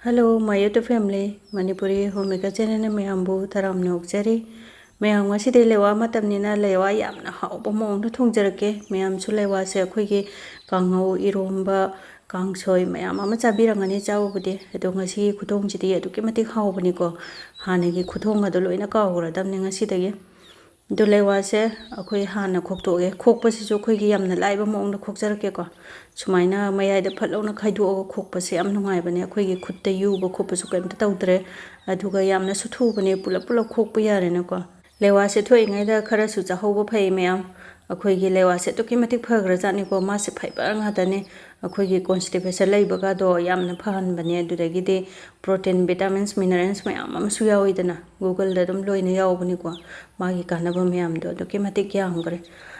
Hello, my YouTube family. Manipurihomemaker channel mayambu taramna okjari. Mayam ngasidi lewa matamnina lewa yamna hauba mongda thongjarake. Mayam su lewa se akhoi kangau iromba kangsoi mayam ama chabirangani chawbudi. Edo ngasi khutongjidi eduki matik haubani ko. Hanagi khutonga do loina kawradamni ngasidagi. Do lewa se akhoi hana khoktoge. Khokpasi jo akhoi yamna laiba mongda khokjarake ko. Sumaina mayayda phatlona khaiduoga khokpase yam nungaibane akhoi khutta yuba khoppasu kaimta tawdre aduga yamna su thubane pulap pulap khokpa yarena ko lewa se thoingaida khara su chahauba phai mayam akhoi gi lewa se toki matik phagra jani ko ma se phaiba ngatane akhoi gi constipation leiba ga do yamna phan bane adudagi de protein vitamins minerals mayam am su yaoidana google da dum loina yaobani ko magi kanaba mayam do toki matik yamgre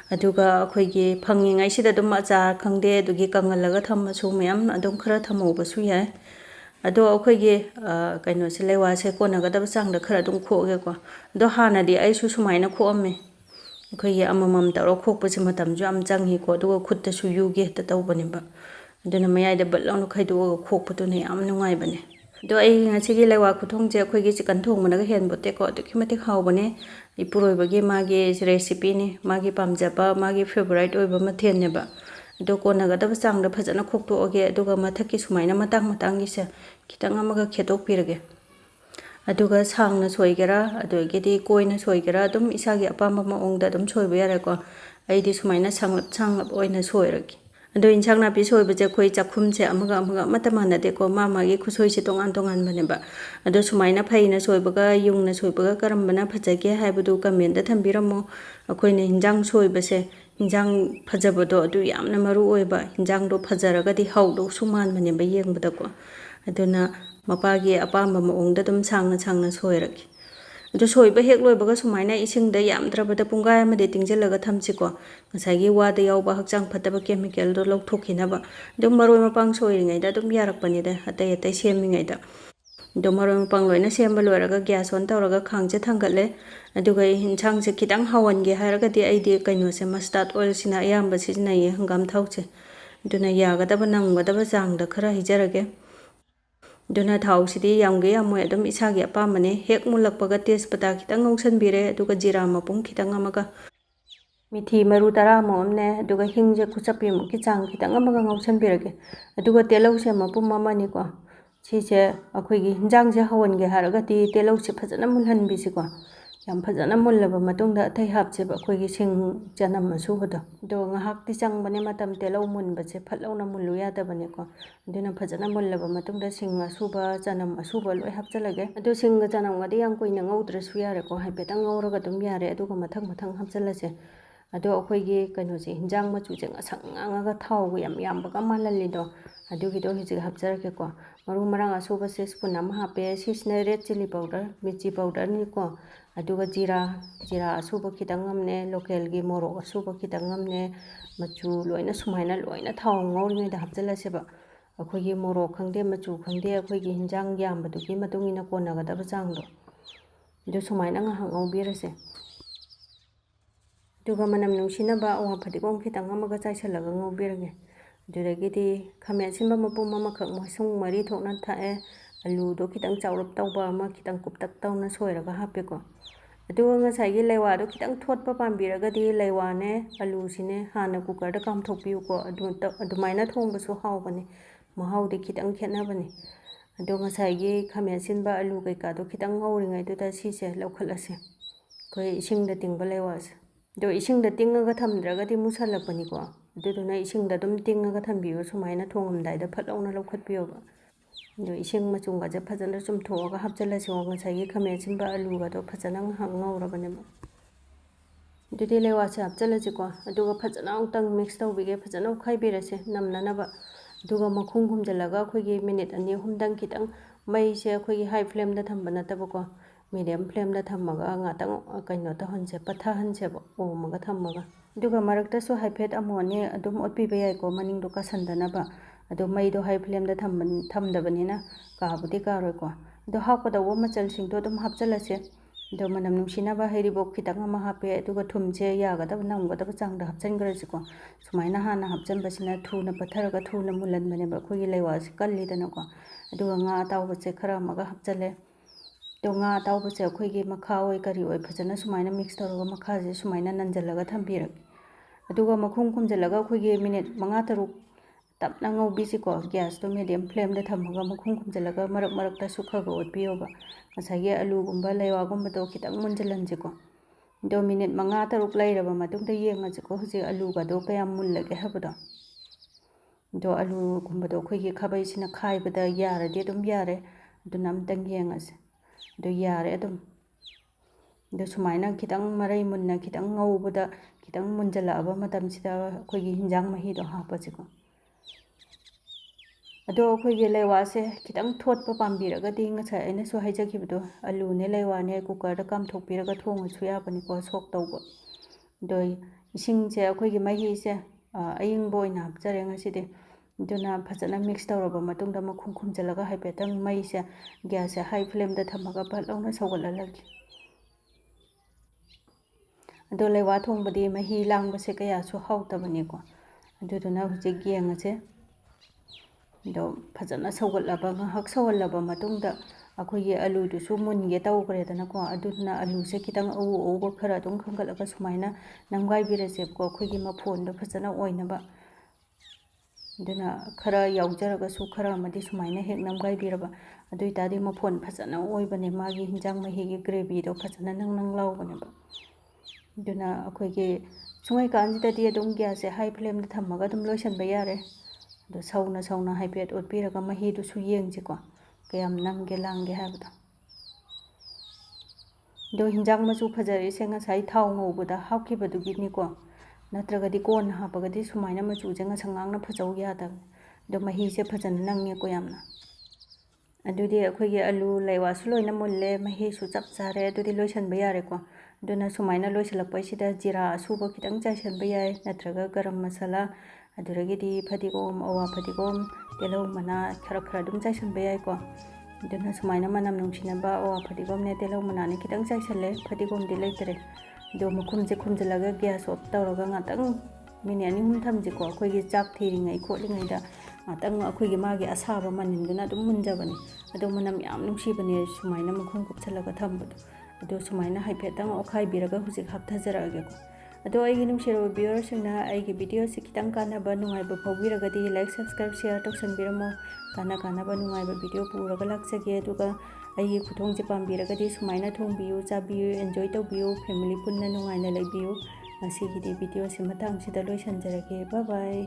aduga akhoi gi phangingai sida dum acha khangde adugi kangalaga thammasu mayam adum khara thamauba su yai ado akhoi gi kaino se lewa se kona ga dab chang da khara dum khoge ko do hana di ai su sumaina khoamme akhoi gi amamam taro khokpa se matam ju am chang hi ko aduga khutta su yuge ta tawbani ba aduna mayai da ballang khaidu khokpa to ne am nungai bane do ai ngasi gi lewa khuthong je akhoi gi chicken thong mana ga hen bote ko aduki matik haubane ipuroi bagi magi recipe ni magi pamjaba magi favorite oiba mathen ne ba do kona ga dab chang da phajana khokto oge aduga mathaki sumaina matang matang gi se kitang amaga khetok pirage aduga sangna soigera adugedi koina soigera dum isagi apamba maongda dum soiba yare ko aidi sumaina sanglap oina soiraki ado insang na pi soiba je khoi chakhum che amaga matamana de ko mama gi khusoi se tongan tongan bane ba ado sumaina phaina soiba ga yungna soiba ga karambana phajage haibudu comment da thambiramo akoina hinjang soiba se hinjang phajabado adu yamna maru oiba hinjang do phajaraga di haudo suman bane ba yengbada ko aduna mapagi apamba maongda dum sangna soiraki ado soiba hek loibaga sumaina isingda yamdrabada pungai amade tingjalaga thamsiko ngasagi wada yauba hakchang phataba chemical do lokthokhinaba dum maroi mapang soiringai da dum yarakpani da atai semingai da do maroi mapang loina semba loiraga gas on tawraga khangje thangatle aduga hinsang se khitang hawange hairaga di aidi kaino se mustard oil sina ayamba sijnai hangam thauche duna yagadaba namgadaba jangda khara hijarage duna thau sidi yamge amoi adum isagi apamane hek mulakpaga tespata khitang ngausanbire aduga jira mapung khitang amaga mithi maru tara momne aduga hingje khuchapi mu ki chang khitang amaga ngausanbirage aduga telau se mapum mamani ko sise akhoi gi hinjang je hawange haraga ti telau se phajana mulhan bisi ko yam phajana mullaba matungda athai hapche ba akhoi gi sing janam asu hodo do ngahak ti chang bane matam telau mun bache phatlauna mullu ya da bane ko duna phajana mullaba matungda sing asuba janam asuba loi hapchalage adu sing ga janam ga di yang koina ngaudre su yare ko haipetang ngauraga dum yare aduga mathang hapchalase ado akhoi gi kaino se hinjang machu je ngasang anga thau gu yam baga malalli do adugi do hiji hapjarake ko maru marang asuba se spoon am hape sisne red chili powder michi powder ni ko aduga jira asuba khitang amne local gi morok asuba khitang amne machu loina sumaina loina thau ngauringai da hapjalase ba akhoi gi morok khangde machu khangde akhoi gi hinjang yambadu gi matungina kona ga da changdo do sumaina nga hangaubirase duga manam nungsinaba awa phatigom khitang amaga chaisalaga ngaubirage duragidi khamen simba mapum mama khak masung mari thokna thae alu do khitang chawrap tawba ama khitang kuptak tawna soiraga hapeko aduga ngasai gi lewa do khitang thotpa pambiraga di lewa ne alu sine hana cooker da kam thokpiu ko adumaina thongba su haubani mahau de khitang khenabani ado ngasai gi khamen sinba alu kai ka do khitang ngauringai do da sise laukhalase koi isingda tingba lewa se do isingda tingaga thamdraga di musalapani ko aduduna isingda dum tingaga thambiyo sumaina thongamdai da phatlauna lokhatpiyo ba do ising machunga je phajana chum thoga hapjalase ngasai gi khamen sinba alu ga do phajana ngaurabane ba dudi lewa se hapjalase ko aduga phajana ongtang mix tawbige phajana khaibirase namnana ba aduga makhung humjalaga akhoi gi minute ani humdang kitang mai se akhoi gi high flame da thamba nataba ko medium flame da thammaga ngatang kaino ta honse patha hanse bo omaga thammaga duga marakta so haiphet amone adum otpi bayai ko maning do kasandana ba ado mai do high flame da thamdabanina ka budi ka roi ko do hakko da wo machal sing do dum hapjalase ꯑꯗꯣ ꯃꯅꯝ ꯅꯨꯡꯁꯤꯅꯕ ꯍꯩꯔꯤꯕꯣꯞ ꯈꯤꯇꯪ ꯑꯃ ꯍꯥꯞꯄꯦ ꯑꯗꯨꯒ ꯊꯨꯝꯁꯦ ꯌꯥꯒꯗꯕ ꯅꯝꯒꯗꯕ ꯆꯥꯡꯗ ꯍꯥꯞꯆꯤꯟꯈ꯭ꯔꯁꯤꯀꯣ ꯁꯨꯃꯥꯏꯅ ꯍꯥꯟꯅ ꯍꯥꯞꯆꯤꯟꯕꯁꯤꯅ ꯊꯨꯅ ꯄꯠꯊꯔꯒ ꯊꯨꯅ ꯃꯨꯜꯍꯟꯕꯅꯦꯕ ꯑꯩꯈꯣꯏꯒꯤ ꯂꯩꯋꯥꯁꯦ ꯀꯜꯂꯤꯗꯅꯀꯣ ꯑꯗꯨꯒ ꯉꯥ ꯑꯇꯥꯎꯕꯁꯦ ꯈꯔ ꯑꯃꯒ ꯍꯥꯞꯆꯤꯜꯂꯦ ꯑꯗꯣ ꯉꯥ ꯑꯇꯥꯎꯕꯁꯦ ꯑꯩꯈꯣꯏꯒꯤ ꯃꯈꯥ ꯑꯣꯏ ꯀꯔꯤ ꯑꯣꯏ ꯐꯖꯅ ꯁꯨꯃꯥꯏꯅ ꯃꯤꯛꯁ ꯇꯧꯔꯒ ꯃꯈꯥꯁꯦ ꯁꯨꯃꯥꯏꯅ ꯅꯟꯖꯜꯂꯒ ꯊꯝꯕꯤꯔꯒꯦ ꯑꯗꯨꯒ ꯃꯈꯨꯝ ꯈꯨꯝꯖꯤꯜꯂꯒ ꯑꯩꯈꯣꯏꯒꯤ ꯃꯤꯅꯤꯠ 5-6 ꯇꯞꯅ ꯉꯧꯕꯤꯁꯤꯀꯣ ꯒ꯭ꯌꯥꯁꯇꯣ ꯃꯦꯗꯤꯌꯝ ꯐ꯭ꯂꯦꯝꯗ ꯊꯝꯃꯒ ꯃꯈꯨꯝ ꯈꯨꯝꯖꯤꯜꯂꯒ ꯃꯔꯛ ꯃꯔꯛꯇꯁꯨ ꯈꯔ ꯑꯣꯠꯄꯤꯌꯣꯕ ꯉꯁꯥꯏꯒꯤ ꯑꯂꯨꯒꯨꯝꯕ ꯂꯩꯋꯥꯒꯨꯝꯕꯗꯣ ꯈꯤꯇꯪ ꯃꯨꯟꯖꯤꯜꯍꯟꯁꯤꯀꯣ ꯑꯗꯣ ꯃꯤꯅꯤꯠ 5-6 ꯂꯩꯔꯕ ꯃꯇꯨꯡꯗ ꯌꯦꯡꯉꯁꯤꯀꯣ ꯍꯧꯖꯤꯛ ꯑꯂꯨꯒꯗꯣ ꯀꯌꯥꯝ ꯃꯨꯜꯂꯒꯦ ꯍꯥꯏꯕꯗꯣ ꯑꯗꯣ ꯑꯂꯨꯒꯨꯝꯕꯗꯣ ꯑꯩꯈꯣꯏꯒꯤ ꯈꯥꯕꯩꯁꯤꯅ ꯈꯥꯏꯕꯗ ꯌꯥꯔꯗꯤ ꯑꯗꯨꯝ ꯌꯥꯔꯦ ꯑꯗꯨꯅ ꯑꯝꯇꯪ ꯌꯦꯡꯉꯁꯦ ꯑꯗꯣ ꯌꯥꯔꯦ ꯑꯗꯨꯝ ꯑꯗꯣ ꯁꯨꯃꯥꯏꯅ ꯈꯤꯇꯪ ꯃꯔꯩ ꯃꯨꯟꯅ ꯈꯤꯇꯪ ꯉꯧꯕꯗ ꯈꯤꯇꯪ ꯃꯨꯟꯖꯜꯂꯛꯑꯕ ꯃꯇꯝꯁꯤꯗ ꯑꯩꯈꯣꯏꯒꯤ ꯍꯤꯟꯖꯥꯡ ꯃꯍꯤꯗꯣ ꯍꯥꯞꯄꯁꯤꯀꯣ ꯑꯗꯣ ꯑꯩꯈꯣꯏꯒꯤ ꯂꯩꯋꯥꯁꯦ ꯈꯤꯇꯪ ꯊꯣꯠꯄ ꯄꯥꯝꯕꯤꯔꯒꯗꯤ ꯉꯁꯥꯏ ꯑꯩꯅꯁꯨ ꯍꯥꯏꯖꯈꯤꯕꯗꯣ ꯑꯂꯨꯅꯦ ꯂꯩꯋꯥꯅꯦ ꯀꯨꯀꯔꯗ ꯀꯥꯝꯊꯣꯛꯄꯤꯔꯒ ꯊꯣꯡꯉꯁꯨ ꯌꯥꯕꯅꯤꯀꯣ ꯁꯣꯛ ꯇꯧꯕ ꯑꯗꯣ ꯏꯁꯤꯡꯁꯦ ꯑꯩꯈꯣꯏꯒꯤ ꯃꯍꯤꯁꯦ ꯑꯌꯤꯡꯕ ꯑꯣꯏꯅ ꯍꯥꯞꯆꯔꯦ ꯉꯁꯤꯗꯤ ꯑꯗꯨꯅ ꯐꯖꯅ ꯃꯤꯛꯁ ꯇꯧꯔꯕ ꯃꯇꯨꯡꯗ ꯃꯈꯨꯝ ꯈꯨꯝꯖꯤꯜꯂꯒ ꯍꯥꯏꯐꯦꯠꯇꯪ ꯃꯩꯁꯦ ꯒ꯭ꯌꯥꯁꯁꯦ ꯍꯥꯏ ꯐ꯭ꯂꯦꯝꯗ ꯊꯝꯃꯒ ꯐꯠ ꯂꯥꯎꯅ ꯁꯧꯒꯠꯍꯜꯂꯒꯦ ꯑꯗꯣ ꯂꯩꯋꯥ ꯊꯣꯡꯕꯗꯤ ꯃꯍꯤ ꯂꯥꯡꯕꯁꯦ ꯀꯌꯥꯁꯨ ꯍꯥꯎꯇꯕꯅꯤꯀꯣ ꯑꯗꯨꯗꯨꯅ ꯍꯧꯖꯤꯛ ꯌꯦꯡꯉꯁꯦ ꯑꯗꯣ ꯐꯖꯅ ꯁꯧꯒꯠꯂꯕ ꯉꯥꯏꯍꯥꯛ ꯁꯧꯍꯜꯂꯕ ꯃꯇꯨꯡꯗ ꯑꯩꯈꯣꯏꯒꯤ ꯑꯂꯨꯗꯨꯁꯨ ꯃꯨꯟꯒꯦ ꯇꯧꯈ꯭ꯔꯦꯗꯅꯀꯣ ꯑꯗꯨꯗꯨꯅ ꯑꯂꯨꯁꯦ ꯈꯤꯇꯪ ꯑꯎ ꯈꯔ ꯑꯗꯨꯝ ꯈꯟꯒꯠꯂꯒ ꯁꯨꯃꯥꯏꯅ ꯅꯝꯒꯥꯏꯕꯤꯔꯁꯦꯕꯀꯣ ꯑꯩꯈꯣꯏꯒꯤ ꯃꯐꯣꯟꯗꯣ ꯐꯖꯅ ꯑꯣꯏꯅꯕ ꯑꯗꯨꯅ ꯈꯔ ꯌꯥꯎꯖꯔꯒꯁꯨ ꯈꯔ ꯑꯃꯗꯤ ꯁꯨꯃꯥꯏꯅ ꯍꯦꯛ ꯅꯝꯒꯥꯏꯕꯤꯔꯕ ꯑꯗꯨ ꯑꯣꯏꯇꯥꯔꯗꯤ ꯃꯐꯣꯟ ꯐꯖꯅ ꯑꯣꯏꯕꯅꯦ ꯃꯥꯒꯤ ꯍꯤꯟꯖꯥꯡ ꯃꯍꯤꯒꯤ ꯒ꯭ꯔꯦꯚꯤꯗꯣ ꯐꯖꯅ ꯅꯪ ꯂꯥꯎꯕꯅꯦꯕ ꯑꯗꯨꯅ ꯑꯩꯈꯣꯏꯒꯤ ꯁꯨꯡꯉꯩꯀꯥꯟꯁꯤꯗꯗꯤ ꯑꯗꯨꯝ ꯒ꯭ꯌꯥꯁꯁꯦ ꯍꯥꯏ ꯐ꯭ꯂꯦꯝꯗ ꯊꯝꯃꯒ ꯑꯗꯨꯝ ꯂꯣꯏꯁꯤꯟꯕ ꯌꯥꯔꯦ ꯑꯗꯣ ꯁꯧꯅ ꯍꯥꯏꯐꯦꯠ ꯑꯣꯠꯄꯤꯔꯒ ꯃꯍꯤꯗꯨꯁꯨ ꯌꯦꯡꯁꯤꯀꯣ ꯀꯌꯥꯝ ꯅꯪꯒꯦ ꯂꯥꯡꯒꯦ ꯍꯥꯏꯕꯗꯣ ꯑꯗꯣ ꯍꯤꯟꯖꯥꯡ ꯃꯆꯨ ꯐꯖꯔꯤꯁꯦ ꯉꯁꯥꯏ ꯊꯥꯎ ꯉꯧꯕꯗ ꯍꯥꯞꯈꯤꯕꯗꯨꯒꯤꯅꯤꯀꯣ ꯅꯠꯇ꯭ꯔꯒꯗꯤ ꯀꯣꯟꯅ ꯍꯥꯞꯄꯒꯗꯤ ꯁꯨꯃꯥꯏꯅ ꯃꯆꯨꯁꯦ ꯉꯁꯪ ꯉꯥꯡꯅ ꯐꯖꯧ ꯌꯥꯗꯕꯅꯤ ꯑꯗꯣ ꯃꯍꯤꯁꯦ ꯐꯖꯅ ꯅꯪꯉꯦꯀꯣ ꯌꯥꯝꯅ ꯑꯗꯨꯗꯤ ꯑꯩꯈꯣꯏꯒꯤ ꯑꯂꯨ ꯂꯩꯋꯥꯁꯨ ꯂꯣꯏꯅ ꯃꯨꯜꯂꯦ ꯃꯍꯤꯁꯨ ꯆꯞ ꯆꯥꯔꯦ ꯑꯗꯨꯗꯤ ꯂꯣꯏꯁꯤꯟꯕ ꯌꯥꯔꯦꯀꯣ ꯑꯗꯨꯅ ꯁꯨꯃꯥꯏꯅ ꯂꯣꯏꯁꯤꯜꯂꯛꯄꯁꯤꯗ ꯖꯤꯔꯥ ꯑꯁꯨꯕ ꯈꯤꯇꯪ ꯆꯥꯏꯁꯤꯟꯕ ꯌꯥꯏ ꯅꯠꯇ꯭ꯔꯒ ꯒꯔꯝ ꯃꯁꯥꯂꯥ ꯑꯗꯨꯗꯒꯤꯗꯤ ꯐꯗꯤꯒꯣꯝ ꯑꯋꯥ ꯐꯗꯤꯒꯣꯝ ꯇꯤꯜꯍꯧ ꯃꯅꯥ ꯈꯔ ꯑꯗꯨꯝ ꯆꯥꯏꯁꯤꯟꯕ ꯌꯥꯏꯀꯣ ꯑꯗꯨꯅ ꯁꯨꯃꯥꯏꯅ ꯃꯅꯝ ꯅꯨꯡꯁꯤꯅꯕ ꯑꯋꯥ ꯐꯗꯤꯒꯣꯝꯅꯦ ꯇꯤꯜꯍꯧ ꯃꯅꯥꯅꯦ ꯈꯤꯇꯪ ꯆꯥꯏꯁꯤꯜꯂꯦ ꯐꯗꯤꯒꯣꯝꯗꯤ ꯂꯩꯇ꯭ꯔꯦ ꯑꯗꯣ ꯃꯈꯨꯝꯁꯦ ꯈꯨꯝꯖꯤꯜꯂꯒ ꯒ꯭ꯌꯥꯁ ꯑꯣꯐ ꯇꯧꯔꯒ ꯉꯥꯛꯇꯪ ꯃꯤꯅꯤꯠ 2-3 ꯊꯝꯁꯤꯀꯣ ꯑꯩꯈꯣꯏꯒꯤ ꯆꯥꯛ ꯊꯤꯔꯤꯉꯩ ꯈꯣꯠꯂꯤꯉꯩꯗ ꯉꯥꯛꯇꯪ ꯑꯩꯈꯣꯏꯒꯤ ꯃꯥꯒꯤ ꯑꯁꯥꯕ ꯃꯅꯤꯟꯗꯨꯅ ꯑꯗꯨꯝ ꯃꯨꯟꯖꯕꯅꯦ ꯑꯗꯣ ꯃꯅꯝ ꯌꯥꯝ ꯅꯨꯡꯁꯤꯕꯅꯦ ꯁꯨꯃꯥꯏꯅ ꯃꯈꯨꯝ ꯀꯨꯞꯁꯜꯂꯒ ꯊꯝꯕꯗꯣ ꯑꯗꯣ ꯁꯨꯃꯥꯏꯅ ꯍꯥꯏꯐꯦꯠꯇꯪ ꯑꯣꯠꯈꯥꯏꯕꯤꯔꯒ ꯍꯧꯖꯤꯛ ꯍꯥꯞꯊꯖꯔꯛꯑꯒꯦꯀꯣ ꯑꯗꯣ ꯑꯩꯒꯤ ꯅꯨꯡꯁꯤꯔꯕ ꯚ꯭ꯌꯨꯋꯔꯁꯤꯡꯅ ꯑꯩꯒꯤ ꯚꯤꯗꯤꯑꯣꯁꯤ ꯈꯤꯇꯪ ꯀꯥꯟꯅꯕ ꯅꯨꯡꯉꯥꯏꯕ ꯐꯥꯎꯕꯤꯔꯒꯗꯤ ꯂꯥꯏꯛ ꯁꯕꯁꯀ꯭ꯔꯥꯏꯕ ꯁꯤꯌꯔ ꯇꯧꯁꯟꯕꯤꯔꯝꯃꯣ ꯀꯥꯟꯅꯕ ꯅꯨꯡꯉꯥꯏꯕ ꯚꯤꯗꯤꯑꯣ ꯄꯨꯔꯒ ꯂꯥꯛꯆꯒꯦ ꯑꯗꯨꯒ ꯑꯩꯒꯤ ꯈꯨꯊꯣꯡꯁꯦ ꯄꯥꯝꯕꯤꯔꯒꯗꯤ ꯁꯨꯃꯥꯏꯅ ꯊꯣꯡꯕꯤꯌꯨ ꯆꯥꯕꯤꯌꯨ ꯑꯦꯟꯖꯣꯏ ꯇꯧꯕꯤꯌꯨ ꯐꯦꯃꯤꯂꯤ ꯄꯨꯟꯅ ꯅꯨꯡꯉꯥꯏꯅ ꯂꯩꯕꯤꯌꯨ ꯉꯁꯤꯒꯤꯗꯤ ꯚꯤꯗꯤꯑꯣꯁꯤ ꯃꯇꯥꯡꯁꯤꯗ ꯂꯣꯏꯁꯤꯟꯖꯔꯒꯦ ꯕꯥꯏ ꯕꯥꯏ